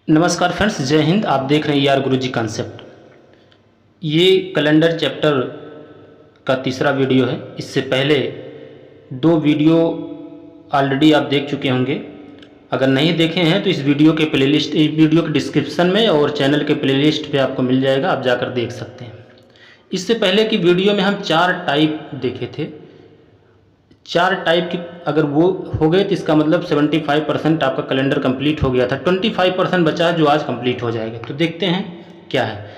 नमस्कार फ्रेंड्स, जय हिंद। आप देख रहे हैं यार गुरुजी कॉन्सेप्ट। ये कैलेंडर चैप्टर का तीसरा वीडियो है। इससे पहले दो वीडियो ऑलरेडी आप देख चुके होंगे। अगर नहीं देखे हैं तो इस वीडियो के प्लेलिस्ट, इस वीडियो के डिस्क्रिप्शन में और चैनल के प्लेलिस्ट पे आपको मिल जाएगा, आप जाकर देख सकते हैं। इससे पहले की वीडियो में हम 4 टाइप देखे थे। 4 टाइप की अगर वो हो गए तो इसका मतलब 75% आपका कैलेंडर कंप्लीट हो गया था। 25% बचा है जो आज कंप्लीट हो जाएगा। तो देखते हैं क्या है।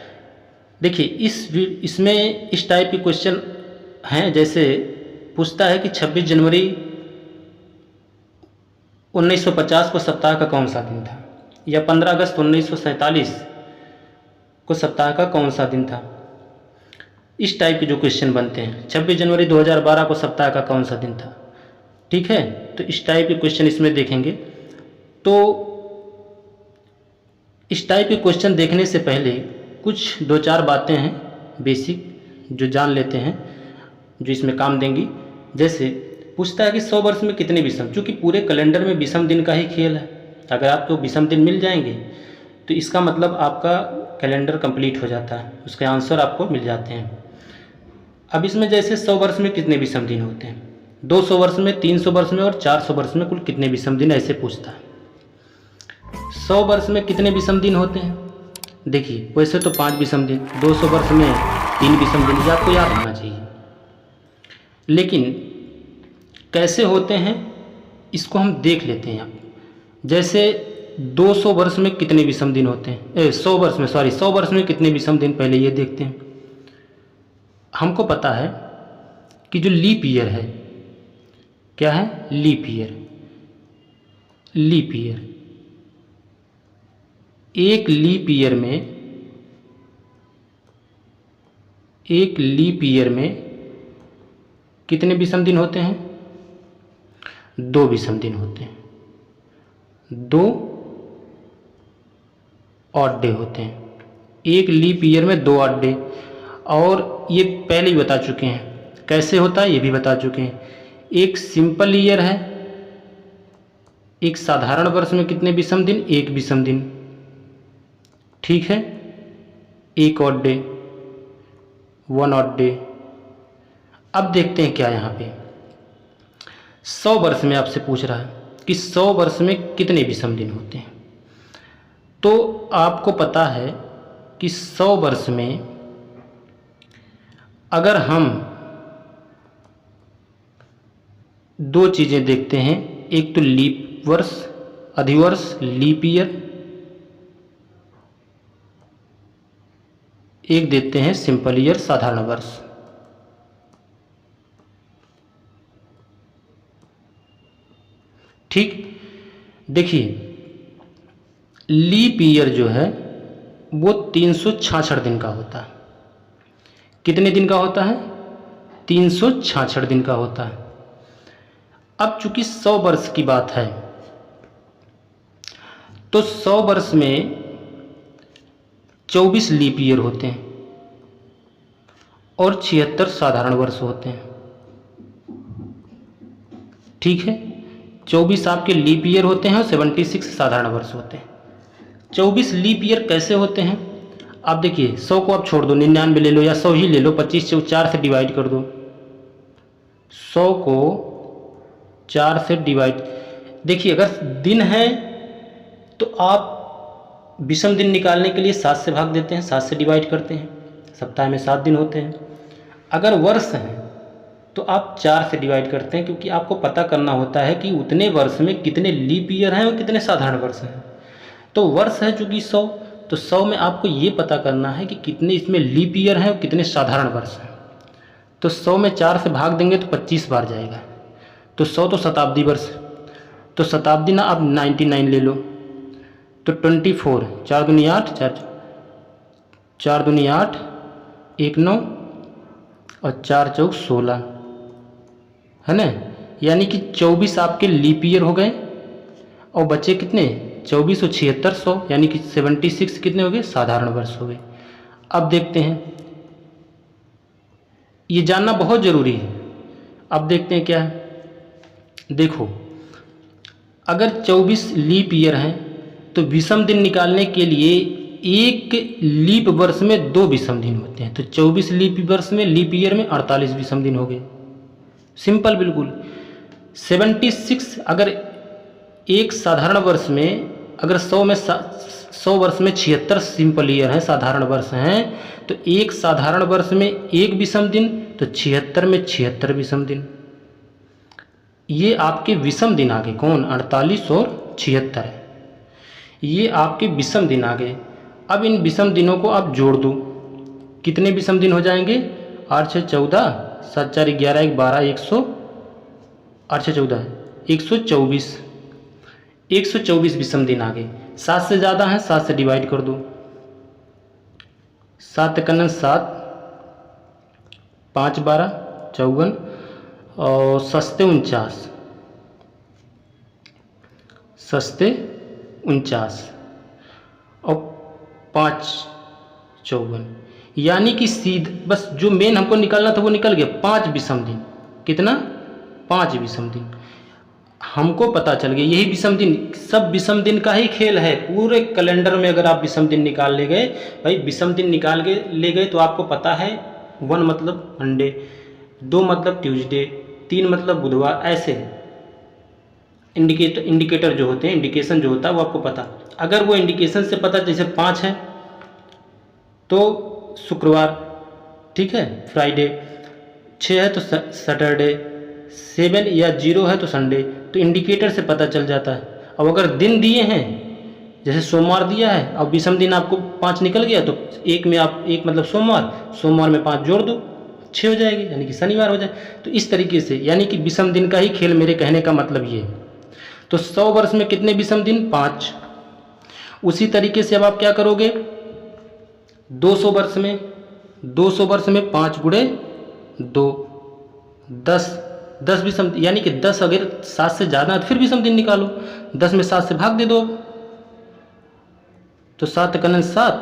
देखिए इसमें इस टाइप के क्वेश्चन हैं। जैसे पूछता है कि 26 जनवरी 1950 को सप्ताह का कौन सा दिन था, या 15 अगस्त 1947 को सप्ताह का कौन सा दिन था। इस टाइप के जो क्वेश्चन बनते हैं। 26 जनवरी 2012 को सप्ताह का कौन सा दिन था, ठीक है। तो इस टाइप के क्वेश्चन इसमें देखेंगे। तो इस टाइप के क्वेश्चन देखने से पहले कुछ 2-4 बातें हैं बेसिक जो जान लेते हैं, जो इसमें काम देंगी। जैसे पूछता है कि 100 वर्ष में कितने विषम, चूँकि पूरे कैलेंडर में विषम दिन का ही खेल है। अगर आपको विषम दिन मिल जाएंगे तो इसका मतलब आपका कैलेंडर कंप्लीट हो जाता है, उसके आंसर आपको मिल जाते हैं। अब इसमें जैसे 100 वर्ष में कितने विषम दिन होते हैं, 200 वर्ष में, 300 वर्ष में और 400 वर्ष में कुल कितने विषम दिन, ऐसे पूछता है। 100 वर्ष में कितने विषम दिन होते हैं। देखिए वैसे तो 5 विषम दिन, 200 वर्ष में 3 विषम दिन, ये आपको याद होना चाहिए। लेकिन कैसे होते हैं इसको हम देख लेते हैं। आप जैसे 200 वर्ष में कितने विषम दिन होते हैं, 100 वर्ष में, 100 वर्ष में कितने विषम दिन, पहले ये देखते हैं। हमको पता है कि जो लीप ईयर है, क्या है, लीप ईयर। लीप ईयर, एक लीप ईयर में कितने विषम दिन होते हैं, 2 विषम दिन होते हैं। 2 ऑड डे होते हैं। एक लीप ईयर में 2 ऑड डे। और ये पहले ही बता चुके हैं कैसे होता है, ये भी बता चुके हैं। एक सिंपल ईयर है, एक साधारण वर्ष में कितने विषम दिन, 1 विषम दिन, ठीक है। 1 ऑड डे, 1 ऑड डे। अब देखते हैं क्या यहाँ पे 100 वर्ष में आपसे पूछ रहा है कि 100 वर्ष में कितने विषम दिन होते हैं। तो आपको पता है कि 100 वर्ष में अगर हम 2 चीज़ें देखते हैं, एक तो लीप वर्ष, अधिवर्ष, लीप ईयर, एक देते हैं सिंपल ईयर, साधारण वर्ष। ठीक, देखिए लीप ईयर जो है वो 366 दिन का होता है। कितने दिन का होता है, 366 दिन का होता है। अब चूंकि 100 वर्ष की बात है तो 100 वर्ष में 24 लीप ईयर होते हैं और 76 साधारण वर्ष होते हैं, ठीक है। 24 आपके लीप ईयर होते हैं और 76 साधारण वर्ष होते हैं। 24 लीप ईयर कैसे होते हैं, आप देखिए 100 को आप छोड़ दो, 99 ले लो या 100 ही ले लो, 25 को 4 से डिवाइड कर दो। 100 को 4 से डिवाइड, देखिए अगर दिन है तो आप विषम दिन निकालने के लिए 7 से भाग देते हैं, 7 से डिवाइड करते हैं। सप्ताह में 7 दिन होते हैं। अगर वर्ष है तो आप 4 से डिवाइड करते हैं, क्योंकि आपको पता करना होता है कि उतने वर्ष में कितने लीप ईयर हैं और कितने साधारण वर्ष हैं। तो वर्ष है चूँकि 100, तो 100 में आपको ये पता करना है कि कितने इसमें लीप ईयर हैं और कितने साधारण वर्ष हैं। तो 100 में 4 से भाग देंगे तो 25 बार जाएगा। तो 100 तो शताब्दी वर्ष, तो शताब्दी ना आप 99 ले लो, तो 24, 4 दूनी 8, 4 दूनी 8, 1 9 और 4 चौक 16, है ना। यानी कि 24 आपके लीप ईयर हो गए और बचे कितने, 24 और 76, 100, यानी कि 76 कितने हो गए, साधारण वर्ष हो गए। अब देखते हैं, ये जानना बहुत ज़रूरी है। अब देखते हैं क्या है। देखो अगर 24 लीप ईयर हैं तो विषम दिन निकालने के लिए एक लीप वर्ष में 2 विषम दिन होते हैं, तो 24 लीप वर्ष में, लीप ईयर में 48 विषम दिन हो गए। सिंपल बिल्कुल। 76 अगर एक साधारण वर्ष में, अगर 100 वर्ष में 76 सिंपल ईयर हैं, साधारण वर्ष हैं, तो एक साधारण वर्ष में एक विषम दिन, तो 76 में 76 विषम दिन। ये आपके विषम दिन आ गए, कौन? 48 और 76 है, ये आपके विषम दिन आ गए। अब इन विषम दिनों को आप जोड़ दो, कितने विषम दिन हो जाएंगे? 8 6 14, 7 4 11 1 12, 8 6 14 124, 124 विषम दिन आ गए। 7 से ज़्यादा है, 7 से डिवाइड कर दो, 7 कन्न 7, 5 12 54, और सस्ते 49, सस्ते 49, और 5 54, यानी कि बस जो मेन हमको निकालना था वो निकल गया। 5 विषम दिन, कितना? 5 विषम दिन हमको पता चल गया। यही विषम दिन, सब विषम दिन का ही खेल है। पूरे कैलेंडर में अगर आप विषम दिन निकाल ले गए, भाई विषम दिन निकाल के ले गए, तो आपको पता है 1 मतलब मंडे, 2 मतलब ट्यूसडे, 3 मतलब बुधवार, ऐसे इंडिकेटर जो होते हैं, इंडिकेशन जो होता है वो आपको पता। अगर वो इंडिकेशन से पता, जैसे 5 है तो शुक्रवार, ठीक है, फ्राइडे, 6 है तो सैटरडे, 7 या 0 है तो संडे, तो इंडिकेटर से पता चल जाता है। अब अगर दिन दिए हैं, जैसे सोमवार दिया है, अब विषम दिन आपको 5 निकल गया, तो एक में आप, एक मतलब सोमवार में 5 जोड़ दो, 6 हो जाएगी, यानी कि शनिवार हो जाए। तो इस तरीके से, यानी कि विषम दिन का ही खेल, मेरे कहने का मतलब ये है। तो 100 वर्ष में कितने विषम दिन? 5। उसी तरीके से अब आप क्या करोगे? 200 वर्ष में, 200 वर्ष में 5 गुणे 2, 10 विषम, यानी कि 10 अगर 7 से ज़्यादा है तो फिर विषम दिन निकालो, 10 में 7 से भाग दे दो, तो 7 कन्न 7,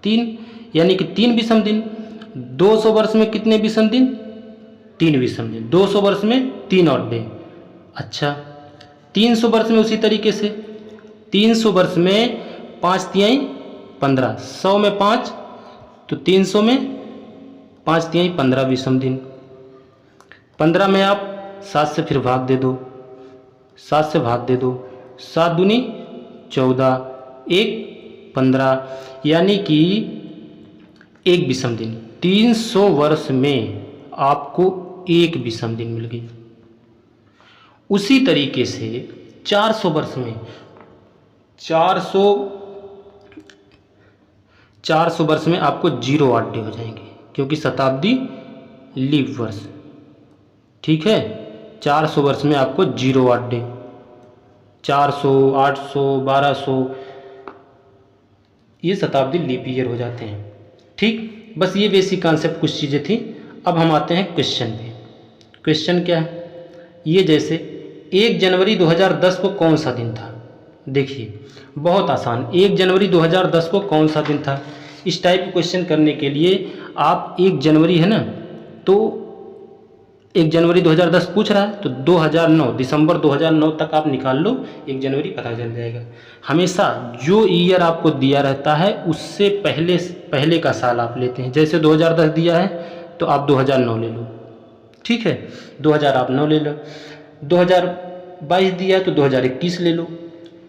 3, यानी कि 3 विषम दिन। 200 वर्ष में कितने विषम दिन? 3 विषम दिन। 200 वर्ष में 3 और डे। अच्छा, 300 वर्ष में उसी तरीके से, 300 वर्ष में 5 तिहाई 15, 100 में 5, तो 300 में 5 तिहाई 15 विषम दिन। 15 में आप 7 से फिर भाग दे दो, 7 से भाग दे दो, 7 दूनी 14, 1 15, यानी कि एक विषम दिन। 300 वर्ष में आपको एक विषम दिन मिल गई। उसी तरीके से 400 वर्ष में, 400 वर्ष में आपको 0 8 डे हो जाएंगे, क्योंकि शताब्दी लीप वर्ष, ठीक है। 400 वर्ष में आपको 0 8 डे, 400 800 1200, ये शताब्दी लीप ईयर हो जाते हैं, ठीक। बस ये बेसिक कॉन्सेप्ट, कुछ चीज़ें थी। अब हम आते हैं क्वेश्चन पे। क्वेश्चन क्या है? ये जैसे 1 जनवरी 2010 को कौन सा दिन था? देखिए बहुत आसान, 1 जनवरी 2010 को कौन सा दिन था? इस टाइप के क्वेश्चन करने के लिए आप 1 जनवरी है ना, तो 1 जनवरी 2010 पूछ रहा है, तो 2009, दिसंबर 2009 तक आप निकाल लो, 1 जनवरी पता चल जाएगा। हमेशा जो ईयर आपको दिया रहता है उससे पहले का साल आप लेते हैं। जैसे 2010 दिया है तो आप 2009 ले लो, ठीक है, 2000 आप 9 ले लो, 2022 दिया है तो 2021 ले लो।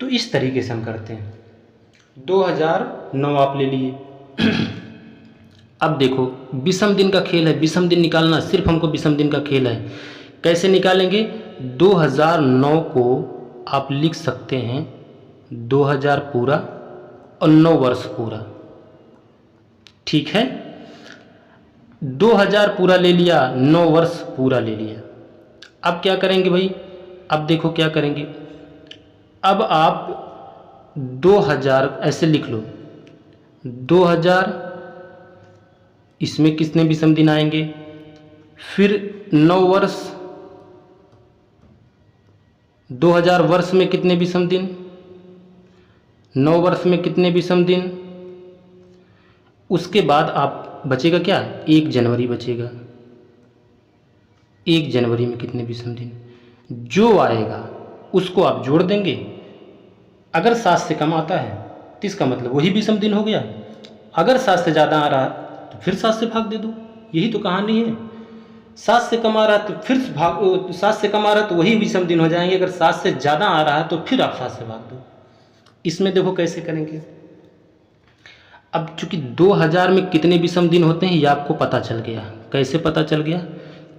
तो इस तरीके से हम करते हैं। 2009 आप ले लिए। अब देखो विषम दिन का खेल है, विषम दिन निकालना सिर्फ हमको विषम दिन का खेल है। कैसे निकालेंगे? 2009 को आप लिख सकते हैं 2000 पूरा और 9 वर्ष पूरा, ठीक है। 2000 पूरा ले लिया, 9 वर्ष पूरा ले लिया। अब क्या करेंगे भाई? अब देखो क्या करेंगे। अब आप 2000 ऐसे लिख लो, 2000, इसमें कितने विषम दिन आएंगे? फिर 9 वर्ष, 2000 वर्ष में कितने विषम दिन? 9 वर्ष में कितने विषम दिन? उसके बाद आप बचेगा क्या? 1 जनवरी बचेगा। 1 जनवरी में कितने विषम दिन? जो आएगा उसको आप जोड़ देंगे। अगर 7 से कम आता है तो इसका मतलब वही विषम दिन हो गया। अगर 7 से ज़्यादा आ रहा तो फिर 7 से भाग दे दो, यही तो कहानी है। 7 से कम आ रहा तो फिर 7 से कम आ रहा तो वही विषम दिन हो जाएंगे। अगर 7 से ज़्यादा आ रहा है तो फिर आप 7 से भाग दो। इसमें देखो कैसे करेंगे। अब चूंकि 2000 में कितने विषम दिन होते हैं ये आपको पता चल गया। कैसे पता चल गया?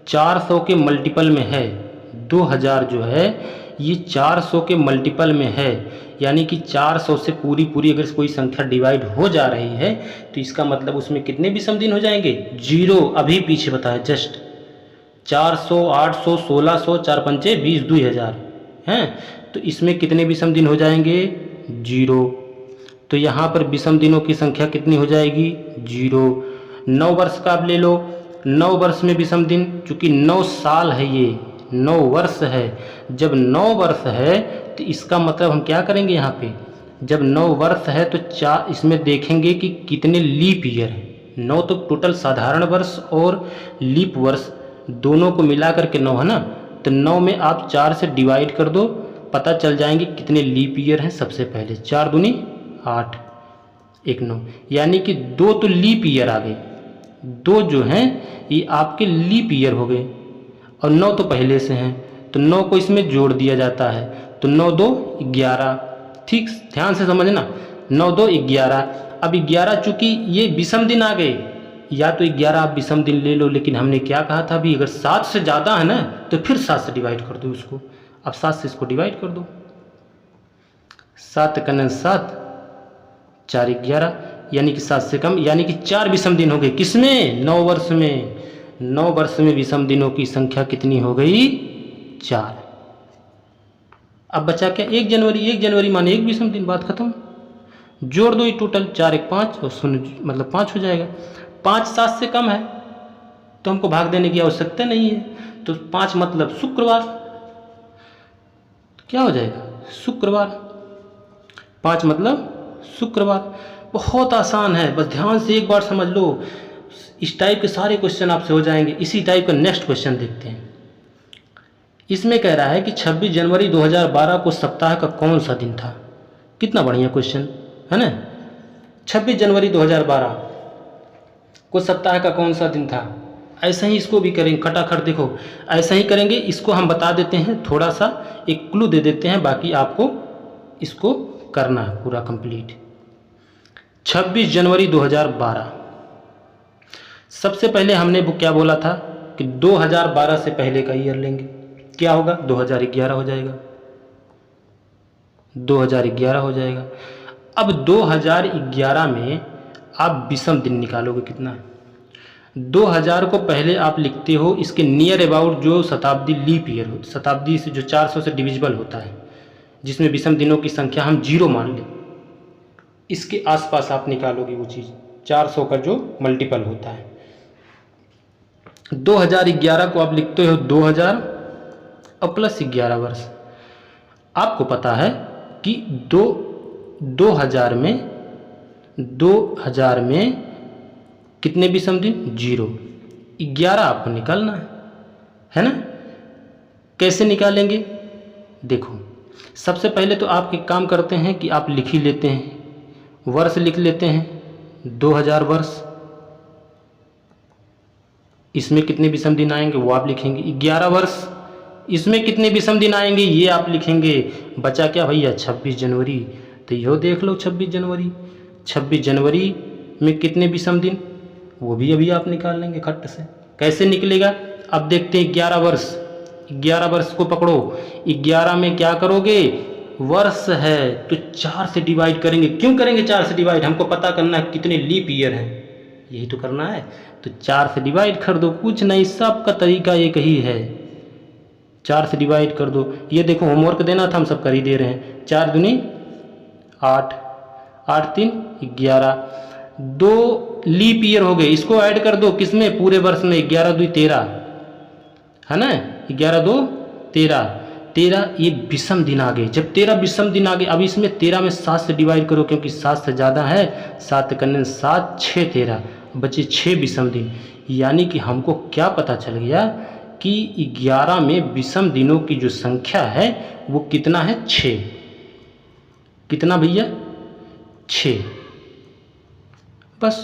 400 के मल्टीपल में है 2000 जो है ये 400 के मल्टीपल में है, यानी कि 400 से पूरी अगर कोई संख्या डिवाइड हो जा रही है तो इसका मतलब उसमें कितने विषम दिन हो जाएंगे? 0। अभी पीछे बताया जस्ट 400, 800, 1600, 4 पंचे 20, 2000 हैं, तो इसमें कितने विषम दिन हो जाएंगे? 0। तो यहाँ पर विषम दिनों की संख्या कितनी हो जाएगी? 0। 9 वर्ष का आप ले लो, 9 वर्ष में विषम दिन, चूँकि 9 साल है ये 9 वर्ष है। जब 9 वर्ष है तो इसका मतलब हम क्या करेंगे यहाँ पे? जब 9 वर्ष है तो इसमें देखेंगे कि कितने लीप ईयर है। 9 तो टोटल साधारण वर्ष और लीप वर्ष दोनों को मिला करके 9 है ना, तो 9 में आप 4 से डिवाइड कर दो, पता चल जाएंगे कितने लीप ईयर हैं। सबसे पहले 4 दूनी 8, 1 9, यानी कि 2 तो लीप ईयर आ गए। 2 जो हैं ये आपके लीप ईयर हो गए और 9 तो पहले से हैं, तो 9 को इसमें जोड़ दिया जाता है, तो 9 2 11। ठीक ध्यान से समझना, 9 2 11। अब 11 चूँकि ये विषम दिन आ गए, या तो 11 आप विषम दिन ले लो, लेकिन हमने क्या कहा था अभी, अगर 7 से ज़्यादा है ना तो फिर 7 से डिवाइड कर दो उसको। अब 7 से इसको डिवाइड कर दो, 7 कन्ने 7, 4 11, यानी कि 7 से कम, यानी कि 4 विषम दिन हो गए। किसमें? 9 वर्ष में। 9 वर्ष में विषम दिनों की संख्या कितनी हो गई? 4। अब बचा क्या? 1 जनवरी। 1 जनवरी माने 1 विषम दिन, बात खत्म। जोड़ दो ये टोटल, 4 1 5 और 0 मतलब 5 हो जाएगा। 5 7 से कम है तो हमको भाग देने की आवश्यकता नहीं है, तो 5 मतलब शुक्रवार, क्या हो जाएगा? शुक्रवार। 5 मतलब शुक्रवार। बहुत आसान है, बस ध्यान से एक बार समझ लो। इस टाइप के सारे क्वेश्चन आपसे हो जाएंगे। इसी टाइप का नेक्स्ट क्वेश्चन देखते हैं। इसमें कह रहा है कि 26 जनवरी 2012 को सप्ताह का कौन सा दिन था? कितना बढ़िया क्वेश्चन है ना। 26 जनवरी 2012 को सप्ताह का कौन सा दिन था? ऐसा ही इसको भी करेंगे खटाखट। देखो ऐसा ही करेंगे, इसको हम बता देते हैं, थोड़ा सा एक क्लू दे देते हैं, बाकी आपको इसको करना है पूरा कंप्लीट। 26 जनवरी 2012, सबसे पहले हमने वो क्या बोला था कि 2012 से पहले का ईयर लेंगे, क्या होगा? 2011 हो जाएगा। 2011 हो जाएगा। अब 2011 में आप विषम दिन निकालोगे कितना? 2000 को पहले आप लिखते हो इसके नियर अबाउट जो शताब्दी लीप ईयर हो, शताब्दी से जो 400 से डिविजिबल होता है, जिसमें विषम दिनों की संख्या हम 0 मान लें, इसके आसपास आप निकालोगे वो चीज़, 400 का जो मल्टीपल होता है। 2011 को आप लिखते हो 2000 और प्लस 11 वर्ष। आपको पता है कि 2000 में कितने विषम दिन? 0। 11 आपको निकालना है ना। कैसे निकालेंगे? देखो सबसे पहले तो आप एक काम करते हैं कि आप लिख ही लेते हैं, वर्ष लिख लेते हैं 2000 वर्ष। इसमें कितने विषम दिन आएंगे वो आप लिखेंगे। 11 वर्ष, इसमें कितने विषम दिन आएंगे ये आप लिखेंगे। बचा क्या भैया? 26 जनवरी। तो यो देख लो 26 जनवरी। 26 जनवरी में कितने विषम दिन, वो भी अभी आप निकाल लेंगे खट से। कैसे निकलेगा? अब देखते हैं 11 वर्ष। 11 वर्ष को पकड़ो, 11 में क्या करोगे? वर्ष है तो 4 से डिवाइड करेंगे। क्यों करेंगे 4 से डिवाइड? हमको पता करना है कितने लीप ईयर हैं, यही तो करना है। तो 4 से डिवाइड कर दो, कुछ नहीं, सबका तरीका एक ही है, 4 से डिवाइड कर दो। ये देखो होमवर्क देना था, हम सब कर ही दे रहे हैं। 4 दूनी 8, 8 3 11, 2 लीप ईयर हो गए, इसको ऐड कर दो किसमें? पूरे वर्ष में। 11 2 13 है ना, 11 2 13, 13 ये विषम दिन आ गए। जब 13 विषम दिन आ गए, अब इसमें 13 में 7 से डिवाइड करो, क्योंकि 7 से ज़्यादा है। 7 कन्ने 7, 6 13, बचे 6 विषम दिन। यानी कि हमको क्या पता चल गया कि 11 में विषम दिनों की जो संख्या है वो कितना है? 6। कितना भैया? 6। बस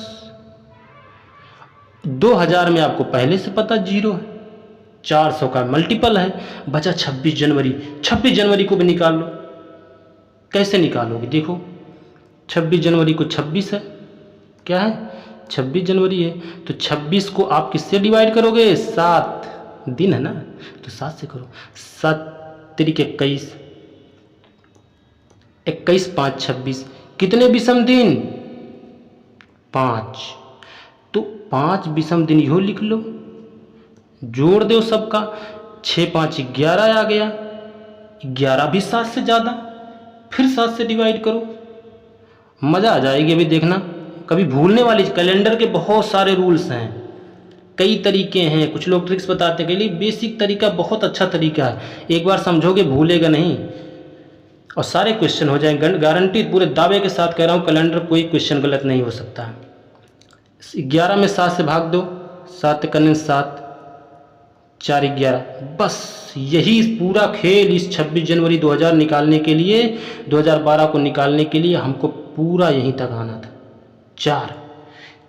2000 में आपको पहले से पता 0 है, 400 का मल्टीपल है, बचा 26 जनवरी। 26 जनवरी को भी निकाल लो। कैसे निकालोगे? देखो 26 जनवरी को 26 है, क्या है? 26 जनवरी है, तो 26 को आप किससे डिवाइड करोगे? 7 दिन है ना, तो 7 से करो। 7 तिरिक 21, 21 5 26, कितने विषम दिन? 5। तो 5 विषम दिन यो लिख लो, जोड़ दो सबका, 6 5 11 आ गया, 11 भी 7 से ज़्यादा, फिर 7 से डिवाइड करो, मज़ा आ जाएगी। अभी देखना, कभी भूलने वाली। कैलेंडर के बहुत सारे रूल्स हैं, कई तरीके हैं, कुछ लोग ट्रिक्स बताते हैं, के लिए बेसिक तरीका बहुत अच्छा तरीका है, एक बार समझोगे भूलेगा नहीं और सारे क्वेश्चन हो जाएंगे। गारंटी, पूरे दावे के साथ कह रहा हूँ, कैलेंडर कोई क्वेश्चन गलत नहीं हो सकता। 11 में 7 से भाग दो, 7 कन्ने 7, 4 11, बस यही पूरा खेल इस 26 जनवरी 2000 निकालने के लिए, 2012 को निकालने के लिए हमको पूरा यहीं तक आना था।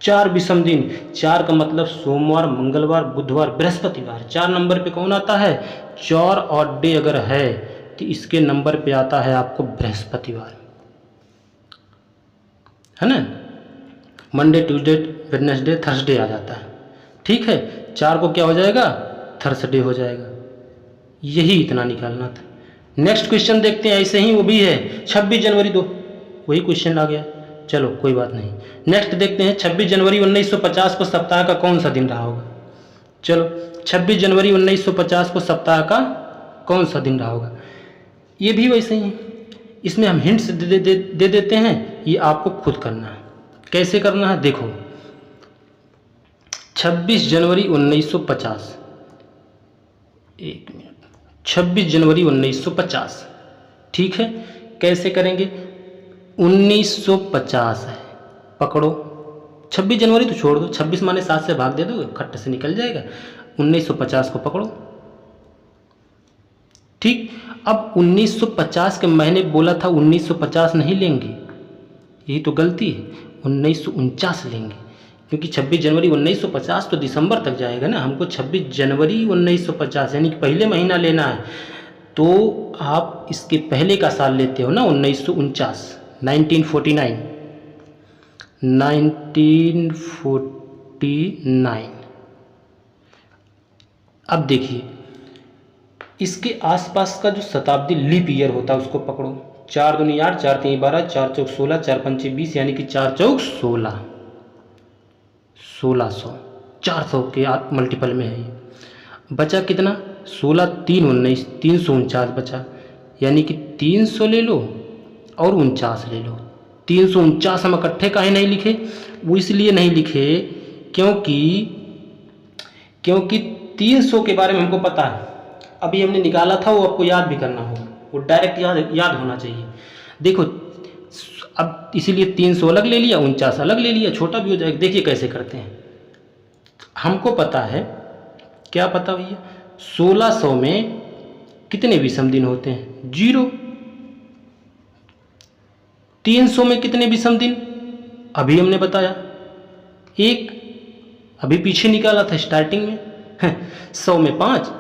4 विषम दिन, 4 का मतलब सोमवार, मंगलवार, बुधवार, बृहस्पतिवार। 4 नंबर पे कौन आता है? 4 और डे अगर है तो इसके नंबर पे आता है आपको बृहस्पतिवार, है ना। मंडे, ट्यूसडे, वेडनेसडे, थर्सडे आ जाता है, ठीक है। 4 को क्या हो जाएगा? थर्सडे हो जाएगा। यही इतना निकालना था। नेक्स्ट क्वेश्चन देखते हैं, ऐसे ही वो भी है 26 जनवरी 2, वही क्वेश्चन आ गया, चलो कोई बात नहीं। नेक्स्ट देखते हैं, 26 जनवरी 1950 को सप्ताह का कौन सा दिन रहा होगा? चलो 26 जनवरी 1950 को सप्ताह का कौन सा दिन रहा होगा? ये भी वैसे ही है, इसमें हम हिंट्स दे देते हैं, ये आपको खुद करना है। कैसे करना है देखो, 26 जनवरी 1950, 1 मिनट, 26 जनवरी 1950, ठीक है। कैसे करेंगे? 1950 है, पकड़ो 26 जनवरी तो छोड़ दो, 26 माने 7 से भाग दे दो, खट्ट से निकल जाएगा। 1950 को पकड़ो, ठीक। अब 1950 के महीने बोला था, 1950 नहीं लेंगे, यही तो गलती है, 1949 लेंगे, क्योंकि 26 जनवरी 1950 तो दिसंबर तक जाएगा ना, हमको 26 जनवरी 1950 यानी कि पहले महीना लेना है। तो आप इसके पहले का साल लेते हो ना, 1949, 1949। अब देखिए, इसके आसपास का जो शताब्दी लीप ईयर होता है उसको पकड़ो, 4 दूनी 8, 4 3 12, 4 चौक 16, 4 पंचे 20, यानी कि 4 चौक 16, 1600, 400 के मल्टीपल में है ये। बचा कितना? 16 3 19, 349 बचा, यानी कि 300 ले लो और 49 ले लो। 349 हम इकट्ठे काहे नहीं लिखे? वो इसलिए नहीं लिखे क्योंकि 300 के बारे में हमको पता है, अभी हमने निकाला था, वो आपको याद भी करना होगा, वो डायरेक्ट याद होना चाहिए। देखो अब इसीलिए 300 अलग ले लिया, 49 अलग ले लिया, छोटा भी हो जाएगा। देखिए कैसे करते हैं, हमको पता है, क्या पता भैया? 1600 में कितने विषम दिन होते हैं? 0। 300 में कितने विषम दिन? अभी हमने बताया 1, अभी पीछे निकाला था स्टार्टिंग में। 100 में 5,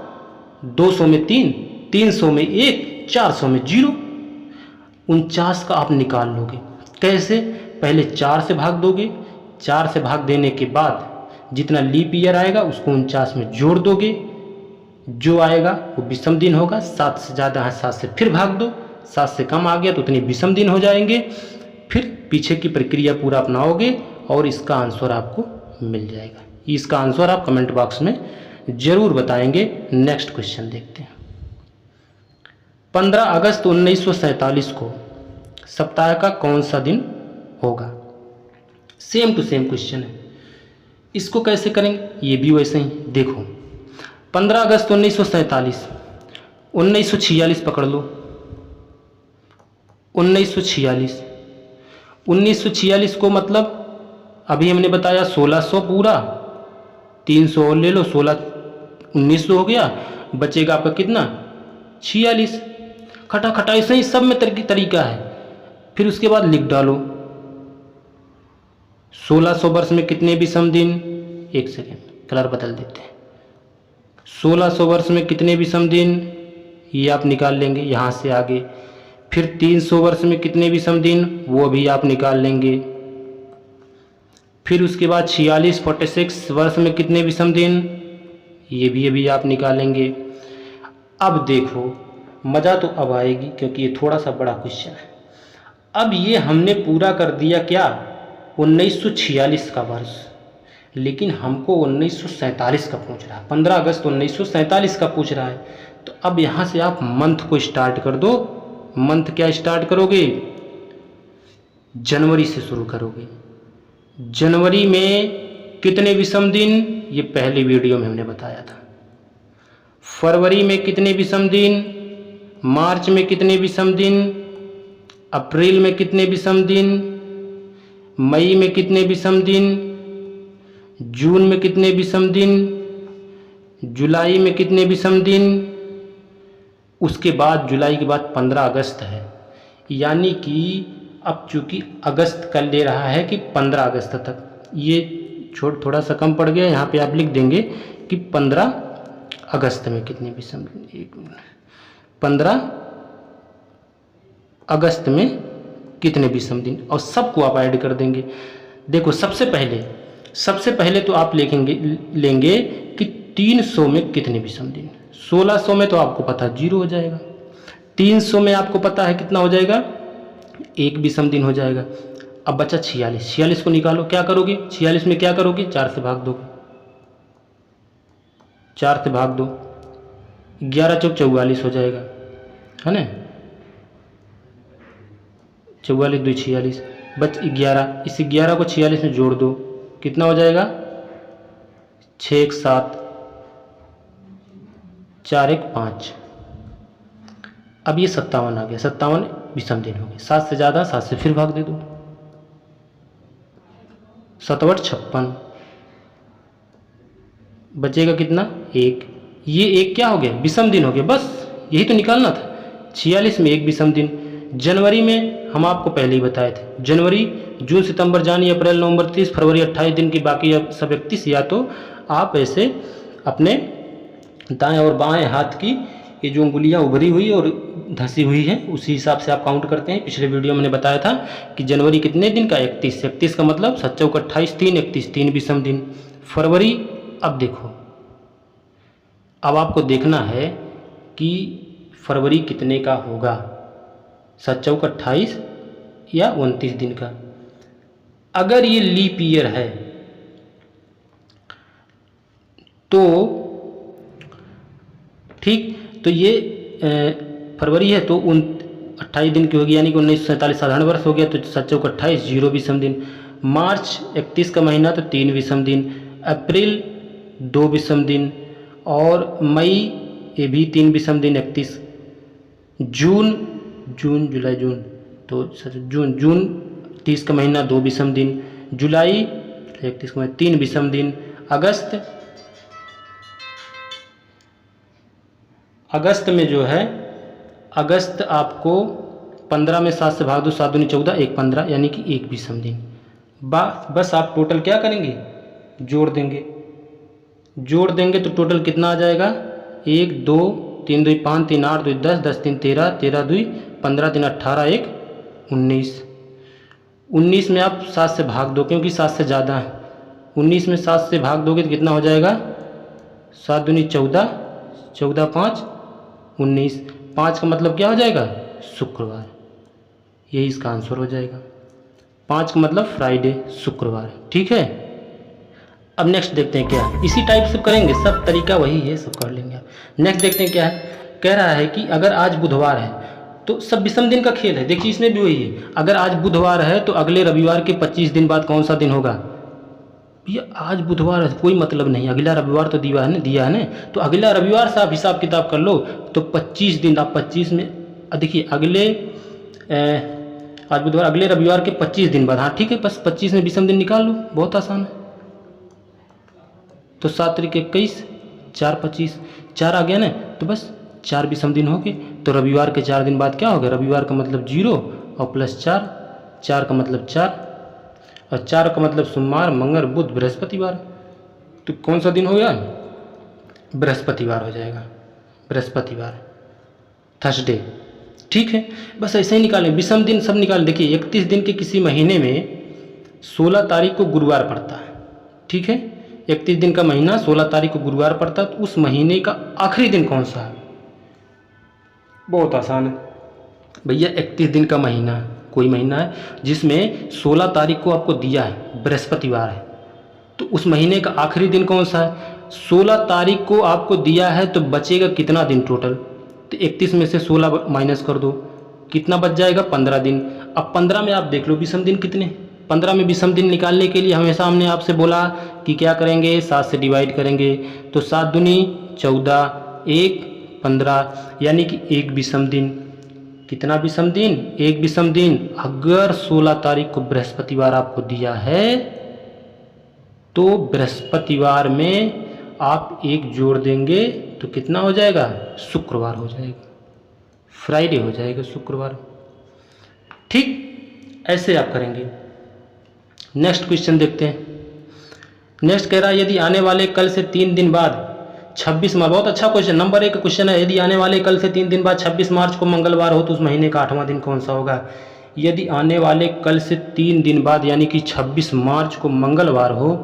200 में 3, 300 में 1, 400 में 0। 49 का आप निकाल लोगे कैसे? पहले 4 से भाग दोगे, 4 से भाग देने के बाद जितना लीप ईयर आएगा उसको 49 में जोड़ दोगे, जो आएगा वो विषम दिन होगा। 7 से ज़्यादा है, 7 से फिर भाग दो, 7 से कम आ गया तो उतने विषम दिन हो जाएंगे। फिर पीछे की प्रक्रिया पूरा अपनाओगे और इसका आंसर आपको मिल जाएगा। इसका आंसर आप कमेंट बॉक्स में ज़रूर बताएंगे। नेक्स्ट क्वेश्चन देखते हैं। 15 अगस्त 1947 को सप्ताह का कौन सा दिन होगा? सेम टू सेम क्वेश्चन है, इसको कैसे करेंगे? ये भी वैसे ही देखो, 15 अगस्त 1947, 1946 पकड़ लो, 1946 को मतलब अभी हमने बताया 1600 पूरा, 300 और ले लो, 16 1900 हो गया, बचेगा आपका कितना? 46। खटा खटा ऐसे ही सब में तरीका है। फिर उसके बाद लिख डालो 1600 वर्ष में कितने विषम दिन, एक सेकेंड कलर बदल देते हैं, 1600 वर्ष में कितने विषम दिन, ये आप निकाल लेंगे यहाँ से आगे। फिर 300 वर्ष में कितने विषम दिन, वो भी आप निकाल लेंगे। फिर उसके बाद 46 वर्ष में कितने विषम दिन, ये भी अभी आप निकालेंगे। अब देखो मज़ा तो अब आएगी क्योंकि ये थोड़ा सा बड़ा क्वेश्चन है। अब ये हमने पूरा कर दिया क्या 1946 का वर्ष, लेकिन हमको 1947 का पूछ रहा है, 15 अगस्त 1947 का पूछ रहा है। तो अब यहाँ से आप मंथ को स्टार्ट कर दो। मंथ क्या स्टार्ट करोगे, जनवरी से शुरू करोगे। जनवरी में कितने विषम दिन, ये पहले वीडियो में हमने बताया था। फरवरी में कितने विषम दिन, मार्च में कितने विषम दिन, अप्रैल में कितने विषम दिन, मई में कितने विषम दिन, जून में कितने विषम दिन, जुलाई में कितने विषम दिन। उसके बाद जुलाई के बाद 15 अगस्त है, यानी कि अब चूंकि अगस्त का ले रहा है कि 15 अगस्त तक, ये थोड़ा सा कम पड़ गया। यहाँ पे आप लिख देंगे कि 15 अगस्त में कितने विषम दिन, 15 अगस्त में कितने विषम दिन, और सबको आप ऐड कर देंगे। देखो सबसे पहले तो आप लेंगे कि 300 में कितने विषम दिन। 1600 में तो आपको पता है 0 हो जाएगा, 300 में आपको पता है कितना हो जाएगा, 1 विषम दिन हो जाएगा। अब बचा 46 को निकालो, क्या करोगे 46 में, क्या करोगे 4 से भाग दोगे, 4 से भाग दो, 11 चौक 44 हो जाएगा, है ना, 44 2 46, बच 11। इस 11 को 46 में जोड़ दो, कितना हो जाएगा 6 1 7, 4 1 5। अब ये 57 आ गया, 57 विषम दिन हो गए। 7 से ज़्यादा, 7 से फिर भाग दे दो, 7 8 56, बचेगा कितना 1। ये 1 क्या हो गया, विषम दिन हो गया, बस यही तो निकालना था। 46 में 1 विषम दिन। जनवरी में हम आपको पहले ही बताए थे, जनवरी जून सितंबर जनवरी अप्रैल नवंबर 30 फरवरी 28 दिन की, बाकी अब सब 31। या तो आप ऐसे अपने दाएं और बाएं हाथ की ये जो उंगलियां उभरी हुई और धंसी हुई हैं उसी हिसाब से आप काउंट करते हैं। पिछले वीडियो में मैंने बताया था कि जनवरी कितने दिन का, 31। 31 का मतलब 7 चौक 28, 3 31, 3 विषम दिन। फरवरी, अब देखो, अब आपको देखना है कि फरवरी कितने का होगा, 7 चौक 28 या 29 दिन का। अगर ये लीप ईयर है तो ठीक, तो ये फरवरी है तो 28 दिन की होगी, यानी कि 1947 साधारण वर्ष हो गया, तो 7 चौक 28, 0 विषम दिन। मार्च 31 का महीना तो 3 विषम दिन, अप्रैल 2 विषम दिन, और मई ये भी 3 विषम दिन 31, जून जुलाई जून तो जून 30 का महीना 2 विषम दिन, जुलाई 31 का महीना 3 विषम दिन, अगस्त में जो है, अगस्त आपको 15 में 7 से भाग दो, 7 दूनी 14, 1 15, यानी कि 1 विषम दिन। बस आप टोटल क्या करेंगे, जोड़ देंगे तो टोटल कितना आ जाएगा, 1 2 3 2 5 3 8 2 10 10 3 13 13 2 15 3 18 1 19। 19 में आप 7 से भाग दो क्योंकि 7 से ज़्यादा है। 19 में 7 से भाग दोगे तो कितना हो जाएगा, 7 दूनी 14, 14 5 19। 5 का मतलब क्या हो जाएगा, शुक्रवार, यही इसका आंसर हो जाएगा। 5 का मतलब फ्राइडे, शुक्रवार, ठीक है। अब नेक्स्ट देखते हैं क्या है, इसी टाइप से करेंगे, सब तरीका वही है, सब कर लेंगे आप। नेक्स्ट देखते हैं क्या है, कह रहा है कि अगर आज बुधवार है तो सब विषम दिन का खेल है। देखिए इसमें भी वही है, अगर आज बुधवार है तो अगले रविवार के 25 दिन बाद कौन सा दिन होगा। ये आज बुधवार है, कोई मतलब नहीं, अगला रविवार तो दिया है ना, तो अगला रविवार से आप हिसाब किताब कर लो, तो 25 दिन आप 25 में, देखिए आज बुधवार, अगले रविवार के 25 दिन बाद, हाँ ठीक है, बस 25 में विषम दिन निकाल लो, बहुत आसान है। तो 7 तारीख 21, 4 25, 4 आ गया ना, तो बस 4 विषम दिन हो गए। तो रविवार के 4 दिन बाद क्या हो गया, रविवार का मतलब 0 और +4, 4 का मतलब 4 और 4 का मतलब सोमवार, मंगल, बुध, बृहस्पतिवार। तो कौन सा दिन हो गया? बृहस्पतिवार हो जाएगा, बृहस्पतिवार, थर्सडे। ठीक है, बस ऐसे ही निकालें, विषम दिन सब निकालें। देखिए 31 दिन के किसी महीने में 16 तारीख को गुरुवार पड़ता है। ठीक है, 31 दिन का महीना 16 तारीख को गुरुवार पड़ता है, तो उस महीने का आखिरी दिन कौन सा है? बहुत आसान है भैया, 31 दिन का महीना कोई महीना है जिसमें 16 तारीख को आपको दिया है बृहस्पतिवार है, तो उस महीने का आखिरी दिन कौन सा है? 16 तारीख को आपको दिया है, तो बचेगा कितना दिन टोटल? तो 31 में से 16 माइनस कर दो, कितना बच जाएगा? 15 दिन। अब 15 में आप देख लो विषम दिन कितने। 15 में विषम दिन निकालने के लिए हमेशा हमने आपसे बोला कि क्या करेंगे? 7 से डिवाइड करेंगे, तो 7 दूनी 14, 1 15, यानी कि एक विषम दिन। कितना विषम दिन? एक विषम दिन। अगर 16 तारीख को बृहस्पतिवार आपको दिया है, तो बृहस्पतिवार में आप 1 जोड़ देंगे तो कितना हो जाएगा? शुक्रवार हो जाएगा, फ्राइडे हो जाएगा, शुक्रवार। ठीक, ऐसे आप करेंगे। नेक्स्ट क्वेश्चन देखते हैं। नेक्स्ट कह रहा है यदि आने वाले कल से 3 दिन बाद 26 मार्च, बहुत अच्छा क्वेश्चन, नंबर 1 क्वेश्चन है। यदि आने वाले कल से 3 दिन बाद 26 मार्च को मंगलवार हो तो उस महीने का 8वां दिन कौन सा होगा? यदि आने वाले कल से 3 दिन बाद यानी कि 26 मार्च को मंगलवार हो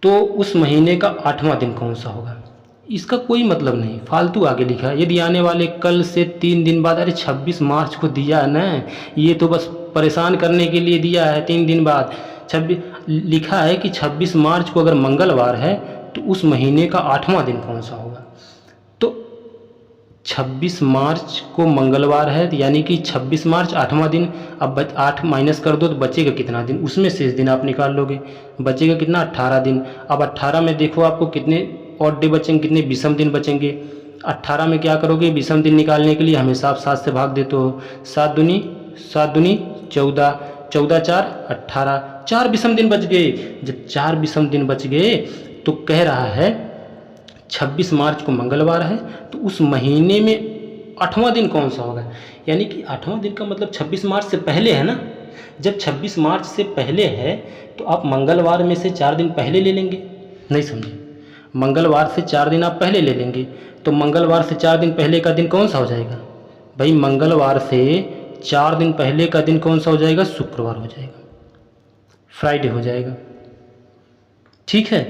तो उस महीने का 8वां दिन कौन सा होगा? इसका कोई मतलब नहीं, फालतू आगे लिखा है। यदि आने वाले कल से 3 दिन बाद, अरे 26 मार्च को दिया है ना, ये तो बस परेशान करने के लिए दिया है। 3 दिन बाद 26 लिखा है कि 26 मार्च को अगर मंगलवार है तो उस महीने का 8वां दिन कौन सा होगा? तो 26 मार्च को मंगलवार है, यानी कि 26 मार्च 8वां दिन। अब 8 माइनस कर दो तो बचेगा कितना दिन? उसमें शेष दिन आप निकाल लोगे, बचेगा कितना? 18 दिन। अब 18 में देखो आपको कितने ऑड डे बचेंगे, कितने विषम दिन बचेंगे। 18 में क्या करोगे? विषम दिन निकालने के लिए हमेशा आप 7 से भाग देते हो। 7 दूनी 14, 14 4 18, 4 विषम दिन बच गए। जब 4 विषम दिन बच गए तो कह रहा है 26 मार्च को मंगलवार है तो उस महीने में 8वां दिन कौन सा होगा? यानी कि 8वां दिन का मतलब 26 मार्च से पहले है ना। जब 26 मार्च से पहले है तो आप मंगलवार में से 4 दिन पहले ले लेंगे। नहीं समझे? मंगलवार से 4 दिन आप पहले ले लेंगे, तो मंगलवार से 4 दिन पहले का दिन कौन सा हो जाएगा? भाई मंगलवार से 4 दिन पहले का दिन कौन सा हो जाएगा? शुक्रवार हो जाएगा, फ्राइडे हो जाएगा। ठीक है,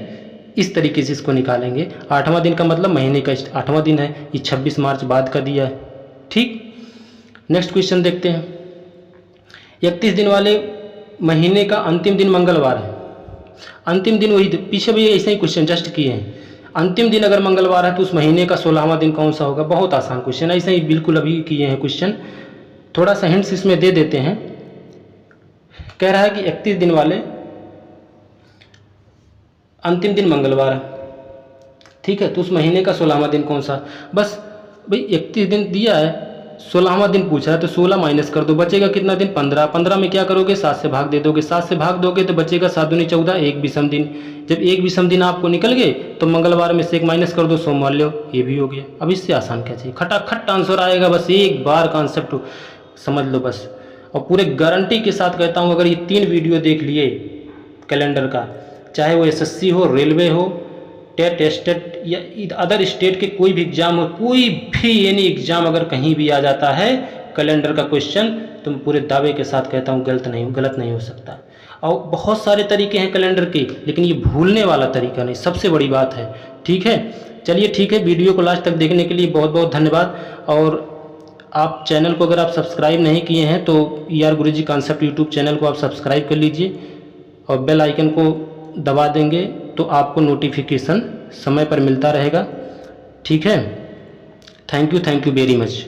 इस तरीके से इसको निकालेंगे। 8वां दिन का मतलब महीने का 8वां दिन है, ये 26 मार्च बाद का दिया है। ठीक, नेक्स्ट क्वेश्चन देखते हैं। 31 दिन वाले महीने का अंतिम दिन मंगलवार है। अंतिम दिन वही पीछे भी ऐसे ही क्वेश्चन जस्ट किए हैं। अंतिम दिन अगर मंगलवार है तो उस महीने का 16वां दिन कौन सा होगा? बहुत आसान क्वेश्चन, ऐसे ही बिल्कुल अभी किए हैं क्वेश्चन। थोड़ा सा हिंट्स इसमें दे देते हैं। कह रहा है कि 31 दिन वाले अंतिम दिन मंगलवार है, ठीक है, तो उस महीने का 16वां दिन कौन सा? बस भाई 31 दिन दिया है, 16वां दिन पूछा है, तो 16 माइनस कर दो, बचेगा कितना दिन? 15। 15 में क्या करोगे? 7 से भाग दे दोगे। 7 से भाग दोगे तो बचेगा 7 दूनी 14, एक विषम दिन। जब एक विषम दिन आपको निकल गए तो मंगलवार में से 1 माइनस कर दो, सोमवार लो, ये भी हो गया। अब इससे आसान क्या चाहिए? खटाखट आंसर आएगा, बस एक बार कॉन्सेप्ट समझ लो बस। और पूरे गारंटी के साथ कहता हूँ, अगर ये 3 वीडियो देख लिए कैलेंडर का, चाहे वो SSC हो, रेलवे हो, टेट स्टेट या अदर स्टेट के कोई भी एग्जाम हो, कोई भी एनी एग्जाम अगर कहीं भी आ जाता है कैलेंडर का क्वेश्चन, तो मैं पूरे दावे के साथ कहता हूँ गलत नहीं हो सकता। और बहुत सारे तरीके हैं कैलेंडर के, लेकिन ये भूलने वाला तरीका नहीं, सबसे बड़ी बात है। ठीक है, चलिए ठीक है, वीडियो को लास्ट तक देखने के लिए बहुत बहुत धन्यवाद। और आप चैनल को अगर आप सब्सक्राइब नहीं किए हैं तो ER गुरुजी कॉन्सेप्ट यूट्यूब चैनल को आप सब्सक्राइब कर लीजिए और बेल आइकन को दबा देंगे तो आपको नोटिफिकेशन समय पर मिलता रहेगा। ठीक है, थैंक यू वेरी मच।